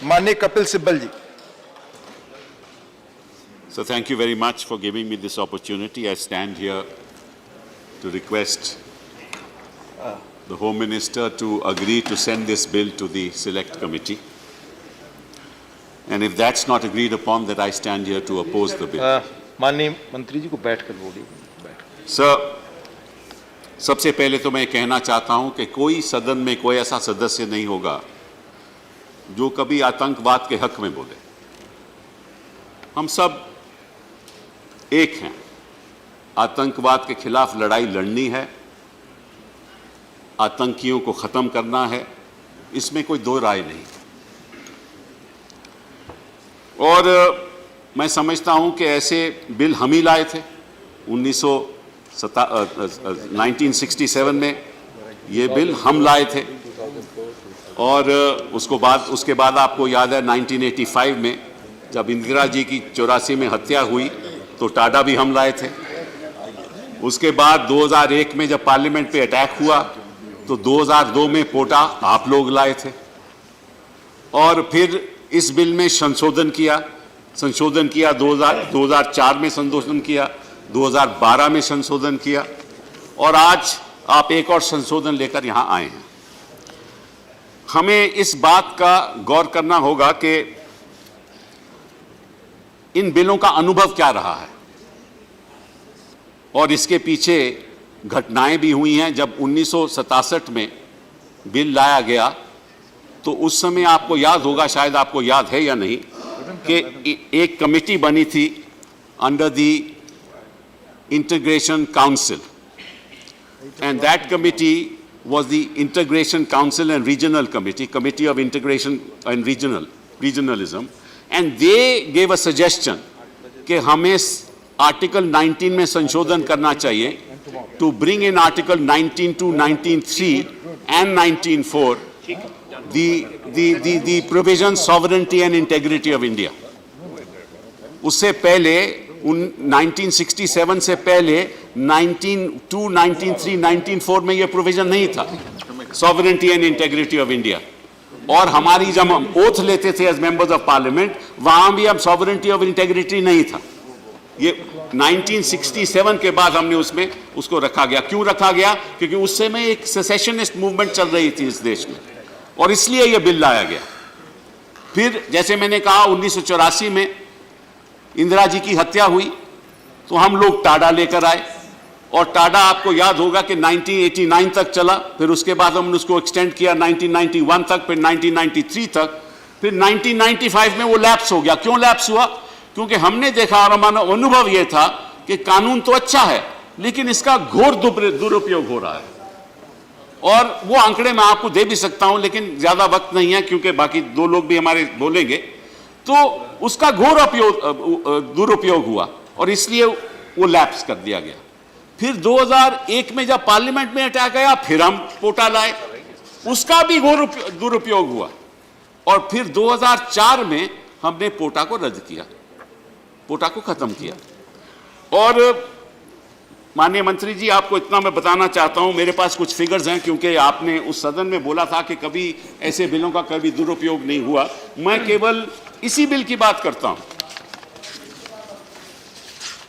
माननीय कपिल सिब्बल जी। So thank you very much for giving me this opportunity. I stand here to request the Home Minister to agree to send this bill to the Select Committee. And if that's not agreed upon, that I stand here to oppose the bill. माननीय मंत्री जी को बैठकर बोलिए। Sir, सबसे पहले तो मैं कहना चाहता हूं कि कोई सदन में कोई ऐसा सदस्य नहीं होगा जो कभी आतंकवाद के हक में बोले। हम सब एक हैं। आतंकवाद के खिलाफ लड़ाई लड़नी है, आतंकियों को खत्म करना है, इसमें कोई दो राय नहीं। और मैं समझता हूं कि ऐसे बिल हम ही लाए थे 1967 में। ये बिल हम लाए थे और उसके बाद आपको याद है 1985 में जब इंदिरा जी की 84 में हत्या हुई तो टाडा भी हम लाए थे। उसके बाद 2001 में जब पार्लियामेंट पे अटैक हुआ तो 2002 में पोटा आप लोग लाए थे और फिर इस बिल में संशोधन किया 2004 में संशोधन किया, 2012 में संशोधन किया और आज आप एक और संशोधन लेकर यहां आए हैं। हमें इस बात का गौर करना होगा कि इन बिलों का अनुभव क्या रहा है और इसके पीछे घटनाएं भी हुई हैं। जब 1967 में बिल लाया गया तो उस समय आपको याद होगा, शायद आपको याद है या नहीं, कि एक कमेटी बनी थी under the integration council and that committee was the Integration Council and Regional Committee, Committee of Integration and Regionalism, and they gave a suggestion कि हमें आर्टिकल 19 में संशोधन करना चाहिए to bring in Article 19.2, 19.3 and 19.4 the provision sovereignty and integrity of India. उससे पहले 1967 से पहले 19.2, 19.3, 19.4 में ये प्रोविजन नहीं था, sovereignty and integrity of India. और हमारी जब हम ओथ लेते थे एज मेंबर्स ऑफ पार्लियामेंट, वहां भी हम सॉवरेनिटी ऑफ इंटेग्रिटी नहीं था। ये 1967 के बाद हमने उसमें उसको रखा गया। क्यों रखा गया? क्योंकि उस समय एक सेसेशनिस्ट मूवमेंट चल रही थी इस देश में और इसलिए यह बिल लाया गया। फिर जैसे मैंने कहा 1984 में इंदिरा जी की हत्या हुई तो हम लोग टाडा लेकर आए और टाडा आपको याद होगा कि 1989 तक चला, फिर उसके बाद हमने उसको एक्सटेंड किया 1991 तक, फिर 1993 तक, फिर 1995 में वो लैप्स हो गया। क्यों लैप्स हुआ? क्योंकि हमने देखा और हमारा अनुभव यह था कि कानून तो अच्छा है लेकिन इसका घोर दुरुपयोग हो रहा है। और वो आंकड़े मैं आपको दे भी सकता हूं लेकिन ज्यादा वक्त नहीं है क्योंकि बाकी दो लोग भी हमारे बोलेंगे। तो उसका घोर दुरुपयोग हुआ और इसलिए वो लैप्स कर दिया गया। फिर 2001 में जब पार्लियामेंट में अटैक आया फिर हम पोटा लाए, उसका भी घोर दुरुपयोग हुआ और फिर 2004 में हमने पोटा को रद्द किया, पोटा को खत्म किया। और माननीय मंत्री जी, आपको इतना मैं बताना चाहता हूं, मेरे पास कुछ फिगर्स हैं क्योंकि आपने उस सदन में बोला था कि कभी ऐसे बिलों का कभी दुरुपयोग नहीं हुआ। मैं केवल इसी बिल की बात करता हूं,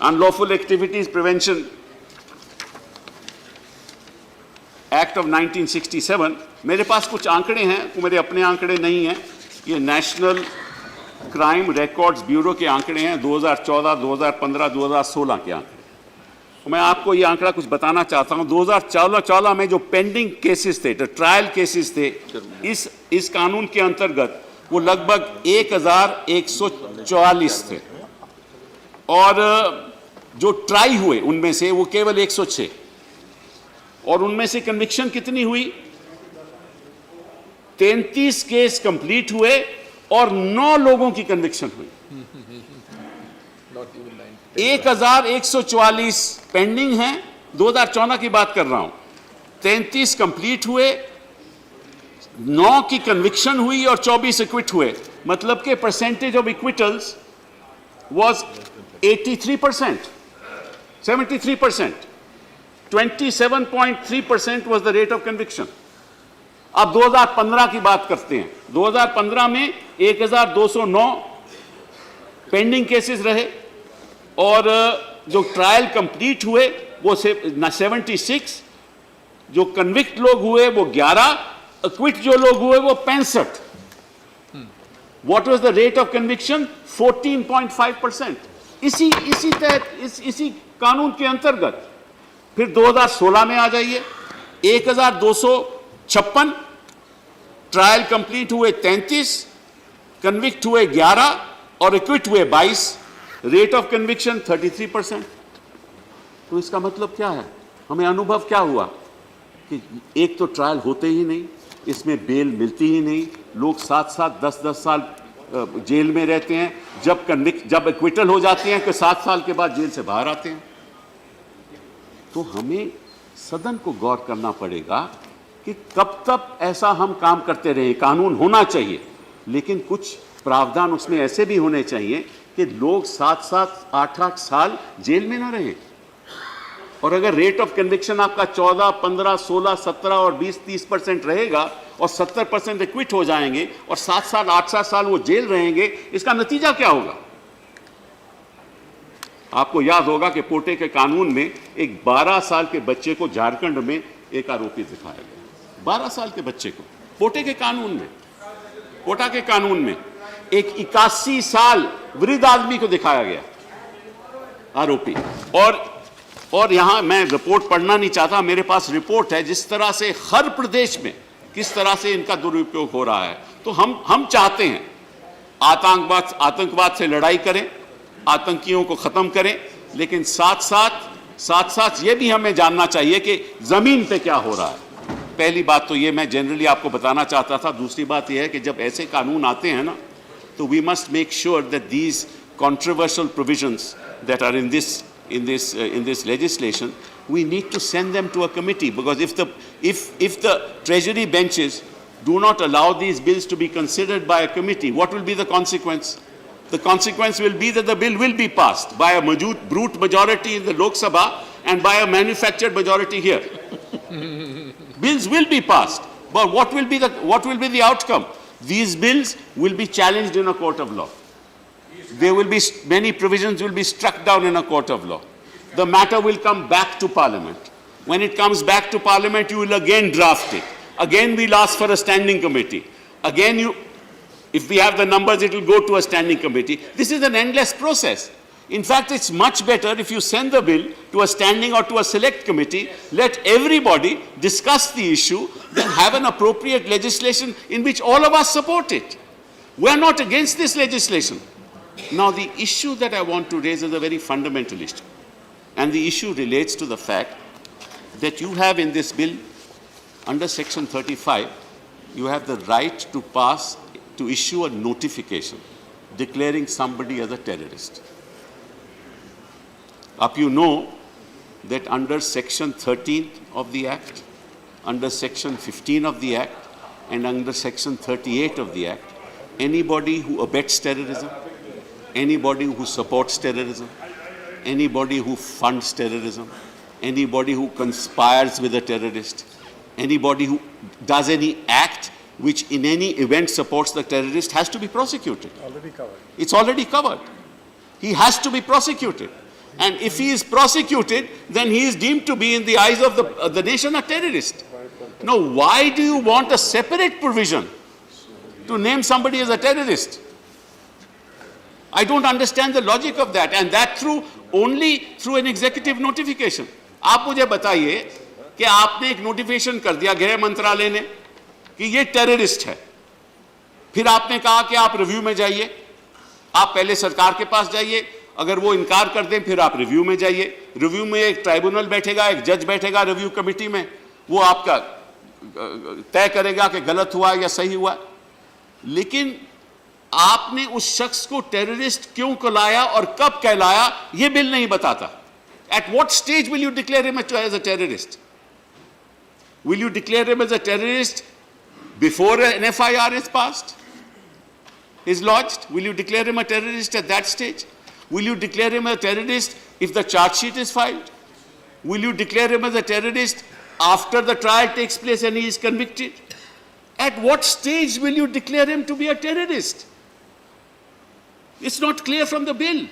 unlawful activities prevention act of 1967। मेरे पास कुछ आंकड़े हैं, मेरे अपने आंकड़े नहीं हैं, ये नेशनल क्राइम रिकॉर्ड्स ब्यूरो के आंकड़े हैं 2014, 2015, 2016 के आंकड़े। मैं आपको ये आंकड़ा कुछ बताना चाहता हूं। 2014 में जो पेंडिंग केसेस थे, जो ट्रायल केसेस थे इस कानून के अंतर्गत, वो लगभग 1144 थे और जो ट्राई हुए उनमें से वो केवल 106 और उनमें से कन्विक्शन कितनी हुई? 33 केस कंप्लीट हुए और 9 लोगों की कन्विक्शन हुई। 1144 पेंडिंग हैं, 2014 की बात कर रहा हूं। 33 कंप्लीट हुए, 9 की कन्विक्शन हुई और 24 एक्विट हुए। मतलब के percentage of इक्विटल्स was 83%, 73%, 27.3% was the rate of conviction. अब 2015 की बात करते हैं। 2015 में 1209 पेंडिंग केसेस रहे और जो ट्रायल कंप्लीट हुए वो 76, जो कन्विक्ट लोग हुए वो 11, एक्विट जो लोग हुए वो 65। What was the rate of conviction? 14.5%. इसी तहत इसी कानून के अंतर्गत फिर 2016 में आ जाइए, 1256 ट्रायल कंप्लीट हुए 33, कन्विक्ट हुए 11 और एक्विट हुए 22, रेट ऑफ कन्विक्शन 33%। तो इसका मतलब क्या है? हमें अनुभव क्या हुआ कि एक तो ट्रायल होते ही नहीं, इसमें बेल मिलती ही नहीं, लोग 7-7, 10-10 साल जेल में रहते हैं, जब एक्विटल हो जाते हैं कि 7 साल के बाद जेल से बाहर आते हैं। तो हमें सदन को गौर करना पड़ेगा कि कब तक ऐसा हम काम करते रहे। कानून होना चाहिए, लेकिन कुछ प्रावधान उसमें ऐसे भी होने चाहिए कि लोग 7-7, 8-8 साल जेल में ना रहें। और अगर रेट ऑफ कन्विक्शन आपका 14, 15, 16, 17 और 20-30% रहेगा और 70% एक्विट हो जाएंगे और 7 साल, 8 साल वो जेल रहेंगे, इसका नतीजा क्या होगा? आपको याद होगा कि पोटे के कानून में एक 12 साल के बच्चे को झारखंड में एक आरोपी दिखाया गया। 12 साल के बच्चे को पोटे के कानून में, कोटा के कानून में एक 81 साल वृद्ध आदमी को दिखाया गया आरोपी। और यहां मैं रिपोर्ट पढ़ना नहीं चाहता, मेरे पास रिपोर्ट है जिस तरह से हर प्रदेश में किस तरह से इनका दुरुपयोग हो रहा है। तो हम चाहते हैं आतंकवाद से लड़ाई करें, आतंकियों को खत्म करें, लेकिन साथ ये भी हमें जानना चाहिए कि जमीन पे क्या हो रहा है। पहली बात तो ये मैं जनरली आपको बताना चाहता था। दूसरी बात यह है कि जब ऐसे कानून आते हैं ना, तो we must make sure that these controversial provisions that are in this legislation, we need to send them to a committee, because if the treasury benches do not allow these bills to be considered by a committee, what will be the consequence? The consequence will be that the bill will be passed by a brute majority in the Lok Sabha and by a manufactured majority here. Bills will be passed, but what will be the outcome? These bills will be challenged in a court of law. There will be many provisions will be struck down in a court of law. The matter will come back to Parliament. When it comes back to Parliament, you will again draft it. Again, we'll ask for a standing committee. Again, if we have the numbers, it will go to a standing committee. This is an endless process. In fact, it's much better if you send the bill to a standing or to a select committee, let everybody discuss the issue, then have an appropriate legislation in which all of us support it. We are not against this legislation. Now, the issue that I want to raise is a very fundamental issue. And the issue relates to the fact that you have in this bill, under Section 35, you have the right to issue a notification declaring somebody as a terrorist. Up you know that under Section 13 of the Act, under Section 15 of the Act, and under Section 38 of the Act, anybody who abets terrorism, anybody who supports terrorism, anybody who funds terrorism, anybody who conspires with a terrorist, anybody who does any act which in any event supports the terrorist has to be prosecuted. Already covered. It's already covered. He has to be prosecuted. And if he is prosecuted, then he is deemed to be in the eyes of the nation a terrorist. Now, why do you want a separate provision to name somebody as a terrorist? I don't understand the logic of that, and that only through an executive notification. आप मुझे बताइए कि आपने एक notification कर दिया गृह मंत्रालय ने कि ये टेररिस्ट है, फिर आपने कहा कि आप रिव्यू में जाइए, आप पहले सरकार के पास जाइए, अगर वो इनकार कर दें फिर आप रिव्यू में जाइए। रिव्यू में एक ट्राइब्यूनल बैठेगा, एक जज बैठेगा रिव्यू कमेटी में, वो आपका तय करेगा कि गलत हुआ या सही हुआ। लेकिन आपने उस शख्स को टेररिस्ट क्यों कहलाया और कब कहलाया, यह बिल नहीं बताता। At what stage will you declare him as a terrorist? Will you declare him as a terrorist before an FIR is passed, is lodged? Will you declare him a terrorist at that stage? Will you declare him a terrorist if the charge sheet is filed? Will you declare him as a terrorist after the trial takes place and he is convicted? At what stage will you declare him to be a terrorist? It's not clear from the bill.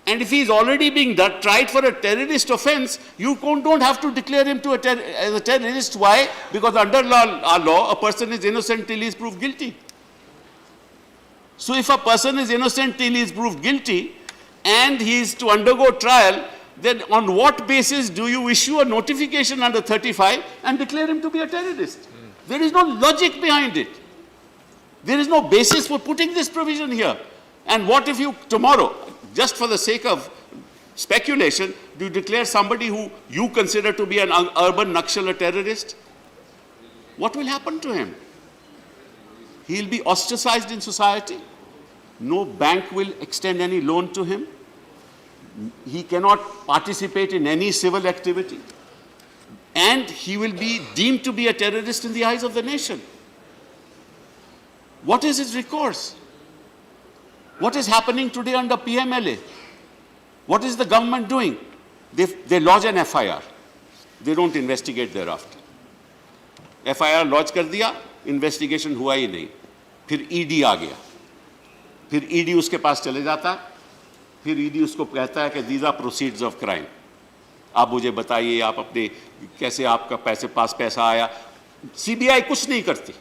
And if he's already being tried for a terrorist offense, you don't have to declare him as a terrorist. Why? Because under our law, a person is innocent till he is proved guilty. So if a person is innocent till he is proved guilty and he is to undergo trial, then on what basis do you issue a notification under 35 and declare him to be a terrorist? There is no logic behind it. There is no basis for putting this provision here. And what if you tomorrow, just for the sake of speculation, do you declare somebody who you consider to be an urban Naxal a terrorist? What will happen to him? He'll be ostracized in society. No bank will extend any loan to him. He cannot participate in any civil activity. And he will be deemed to be a terrorist in the eyes of the nation. What is his recourse? What is happening today under PMLA? What is the government doing? They lodge an FIR. They don't investigate thereafter. FIR lodge कर दिया, investigation हुआ ही नहीं. फिर ED आ गया. फिर ED उसके पास चले जाता है. फिर ED उसको कहता है कि these are proceeds of crime. आप मुझे बताइए, आप अपने कैसे आपका पैसा आया. CBI कुछ नहीं करती.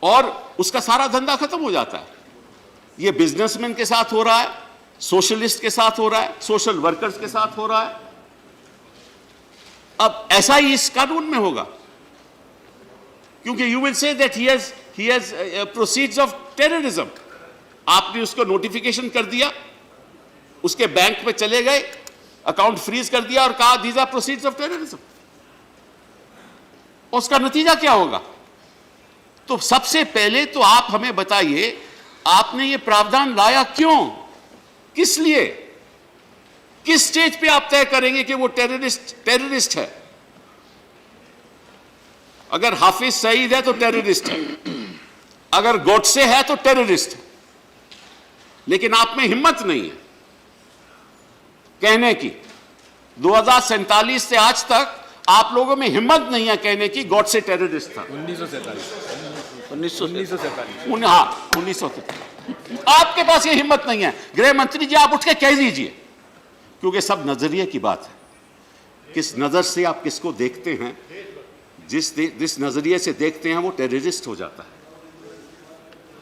और उसका सारा धंधा खत्म हो जाता है. ये बिजनेसमैन के साथ हो रहा है, सोशलिस्ट के साथ हो रहा है, सोशल वर्कर्स के साथ हो रहा है. अब ऐसा ही इस कानून में होगा, क्योंकि you will say that he has proceeds of terrorism. आपने उसको नोटिफिकेशन कर दिया, उसके बैंक में चले गए, अकाउंट फ्रीज कर दिया और कहा these are proceeds of terrorism. उसका नतीजा क्या होगा? तो सबसे पहले तो आप हमें बताइए, आपने ये प्रावधान लाया क्यों, किस लिए, किस स्टेज पे आप तय करेंगे कि वो टेररिस्ट है? अगर हाफिज सईद है तो टेररिस्ट है, अगर गोडसे है तो टेररिस्ट है. लेकिन आप में हिम्मत नहीं है कहने की. 2047 से आज तक आप लोगों में हिम्मत नहीं है कहने की गोडसे टेररिस्ट था. 1947 हाँ 1947. आपके पास ये हिम्मत नहीं है. गृह मंत्री जी, आप उठ के कह दीजिए, क्योंकि सब नजरिए की बात है. किस नजर से आप किसको देखते हैं, जिस नजरिए से देखते हैं वो टेररिस्ट हो जाता है.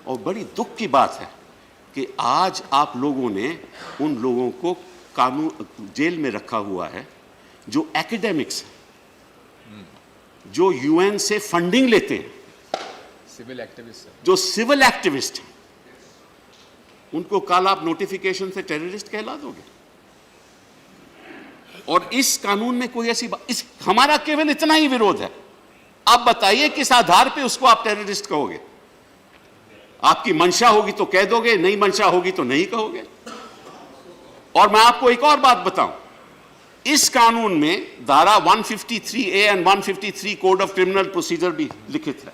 और बड़ी दुख की बात है कि आज आप लोगों ने उन लोगों को कानून जेल में रखा हुआ है जो एकेडमिक्स है, जो यूएन से फंडिंग लेते हैं, सिविल एक्टिविस्ट, जो सिविल एक्टिविस्ट हैं. उनको कल आप नोटिफिकेशन से टेररिस्ट कहला दोगे? और इस कानून में कोई ऐसी बात, हमारा केवल इतना ही विरोध है. आप बताइए किस आधार पे उसको आप टेररिस्ट कहोगे? आपकी मंशा होगी तो कह दोगे, नहीं मंशा होगी तो नहीं कहोगे. और मैं आपको एक और बात बताऊं, इस कानून में धारा 153A and 153 code of criminal procedure भी लिखित है.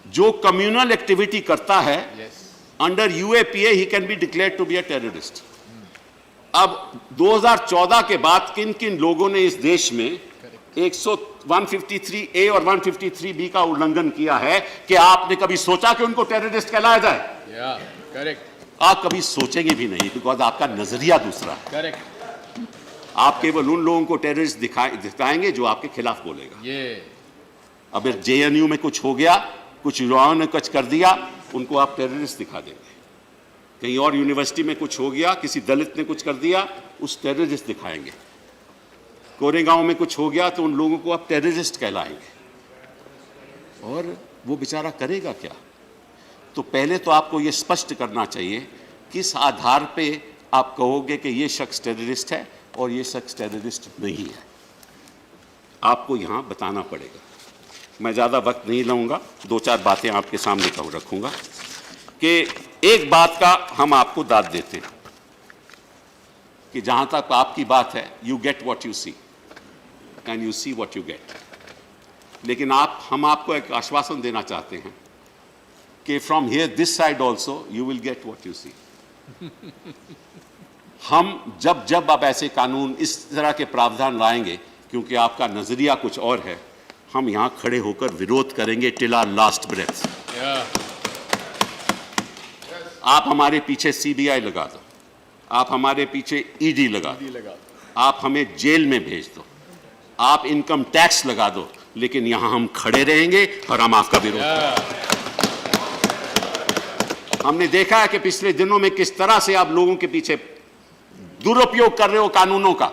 जो कम्युनल एक्टिविटी करता है under UAPA he can be declared to be a terrorist. अब 2014 के बाद किन किन लोगों ने इस देश में 153A और 153B का उल्लंघन किया है कि आपने कभी सोचा कि उनको टेररिस्ट कहलाया जाए? करेक्ट. आप कभी सोचेंगे भी नहीं, बिकॉज आपका नजरिया दूसरा है. करेक्ट. आप केवल उन लोगों को टेररिस्ट दिखाएंगे जो आपके खिलाफ बोलेगा. अब JNU में कुछ हो गया, कुछ युवाओं ने कुछ कर दिया, उनको आप टेररिस्ट दिखा देंगे. कहीं और यूनिवर्सिटी में कुछ हो गया, किसी दलित ने कुछ कर दिया, उस टेररिस्ट दिखाएंगे. कोरेगांव में कुछ हो गया तो उन लोगों को आप टेररिस्ट कहलाएंगे. और वो बेचारा करेगा क्या? तो पहले तो आपको ये स्पष्ट करना चाहिए किस आधार पे आप कहोगे कि ये शख्स टेररिस्ट है और ये शख्स टेररिस्ट नहीं है. आपको यहाँ बताना पड़ेगा. मैं ज़्यादा वक्त नहीं लूँगा, 2-4 बातें आपके सामने रखूँगा कि एक बात का हम आपको दाद देते हैं कि जहाँ तक आपकी बात है, you get what you see and you see what you get. लेकिन हम आपको एक आश्वासन देना चाहते हैं कि from here this side also you will get what you see. हम जब आप ऐसे कानून इस तरह के प्रावधान लाएंगे, क्योंकि आपका नजरिया कुछ और है, हम यहां खड़े होकर विरोध करेंगे till our last breath. Yeah. आप हमारे पीछे सीबीआई लगा दो, आप हमारे पीछे ईडी लगा दो, लगा। आप हमें जेल में भेज दो, आप इनकम टैक्स लगा दो, लेकिन यहां हम खड़े रहेंगे और हम आपका विरोध करेंगे। हमने देखा है कि पिछले दिनों में किस तरह से आप लोगों के पीछे दुरुपयोग कर रहे हो कानूनों का,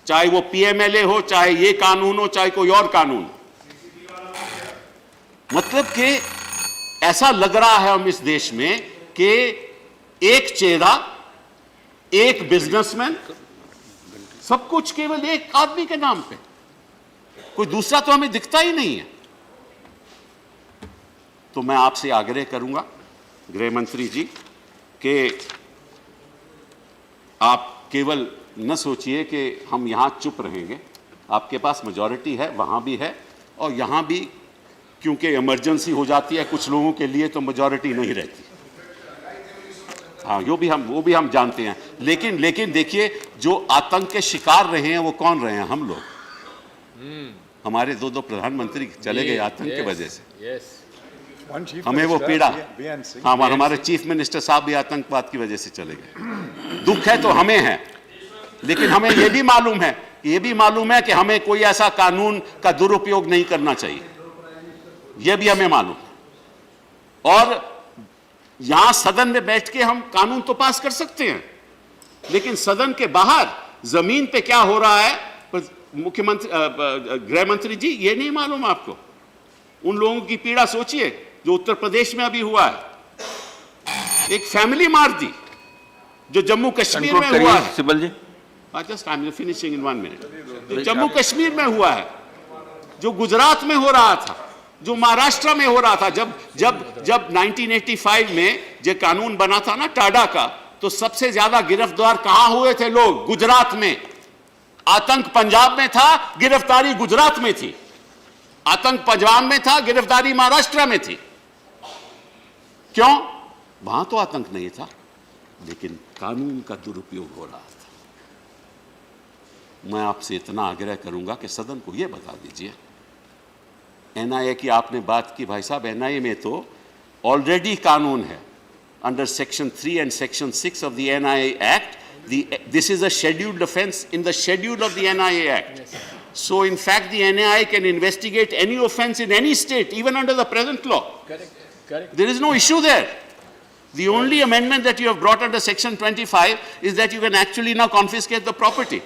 चाहे वो पीएमएलए हो, चाहे ये कानून हो, चाहे कोई और कानून। मतलब कि ऐसा लग रहा है हम इस देश में कि एक चेहरा, एक बिजनेसमैन, सब कुछ केवल एक आदमी के नाम पे, कोई दूसरा तो हमें दिखता ही नहीं है। तो मैं आपसे आग्रह करूंगा गृह मंत्री जी कि आप केवल न सोचिए कि हम यहां चुप रहेंगे। आपके पास मेजॉरिटी है, वहां भी है और यहां भी, क्योंकि इमरजेंसी हो जाती है कुछ लोगों के लिए तो मेजॉरिटी नहीं रहती। हाँ, वो भी हम जानते हैं। लेकिन देखिए, जो आतंक के शिकार रहे हैं वो कौन रहे हैं? हम लोग। हमारे दो प्रधानमंत्री चले गए आतंक की वजह से। Yes. हमें वो पीड़ा, हाँ, हमारे चीफ मिनिस्टर साहब भी आतंकवाद की वजह से चले गए। दुख है तो हमें है, लेकिन हमें यह भी मालूम है कि हमें कोई ऐसा कानून का दुरुपयोग नहीं करना चाहिए, यह भी हमें मालूम है। और यहां सदन में बैठ के हम कानून तो पास कर सकते हैं, लेकिन सदन के बाहर जमीन पे क्या हो रहा है, मुख्यमंत्री, गृह मंत्री जी, ये नहीं मालूम आपको? उन लोगों की पीड़ा सोचिए जो उत्तर प्रदेश में अभी हुआ है। एक फैमिली मार दी जो जम्मू कश्मीर में हुआ है। Sibal ji, just I am finishing in 1 minute. जो जम्मू कश्मीर में हुआ है, जो गुजरात में हो रहा था, जो महाराष्ट्र में हो रहा था। जब 1985 में जो कानून बना था ना टाडा का, तो सबसे ज्यादा गिरफ्तार कहां हुए थे लोग? गुजरात में। आतंक पंजाब में था, गिरफ्तारी गुजरात में थी। आतंक पंजाब में था, गिरफ्तारी महाराष्ट्र में थी। क्यों? वहां तो आतंक नहीं था, लेकिन कानून का दुरुपयोग हो रहा था। मैं आपसे इतना आग्रह करूंगा कि सदन को यह बता दीजिए। एनआईए की आपने बात की, भाई साहब, एनआईए में तो ऑलरेडी कानून है under section 3 and section 6 of the NIA Act. This is a scheduled offense in the schedule of the NIA Act. Yes. So in fact the NIA can investigate any offense in any state, even under the present law. Correct. There is no issue there. The only amendment that you have brought under section 25 is that you can actually now confiscate the property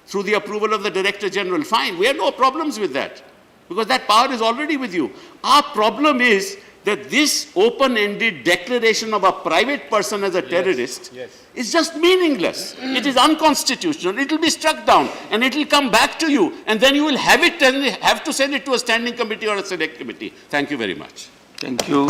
through the approval of the Director General. Fine, we have no problems with that, because that power is already with you. Our problem is that this open-ended declaration of a private person as a terrorist is just meaningless. It is unconstitutional. It will be struck down and it will come back to you, and then you will have to send it to a standing committee or a select committee. Thank you very much. thank you.